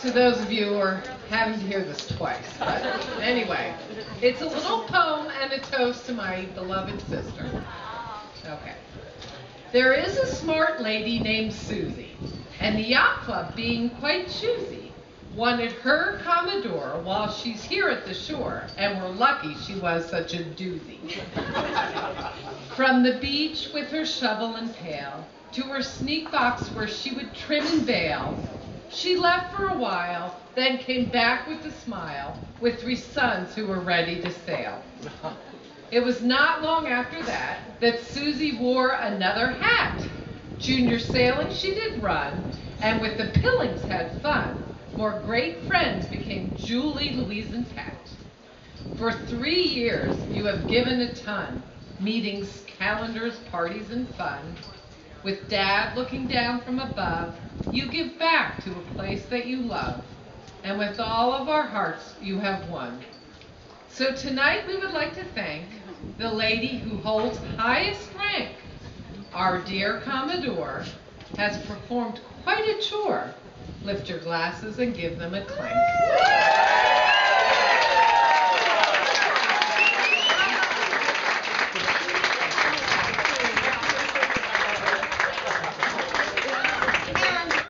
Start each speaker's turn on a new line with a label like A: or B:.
A: to those of you who are having to hear this twice. But anyway, it's a little poem and a toast to my beloved sister. Okay. There is a smart lady named Susie, and the yacht club, being quite choosy, wanted her Commodore while she's here at the shore, and we're lucky she was such a doozy. From the beach with her shovel and pail, to her sneak box where she would trim and bail, she left for a while, then came back with a smile, with 3 sons who were ready to sail. It was not long after that Susie wore another hat. Junior sailing she did run, and with the Pillings had fun. More great friends became Julie, Louise, and Tat. For 3 years you have given a ton, meetings, calendars, parties, and fun. With Dad looking down from above, you give back to a place that you love. And with all of our hearts, you have won. So tonight we would like to thank the lady who holds highest rank. Our dear Commodore has performed quite a chore. Lift your glasses and give them a clink.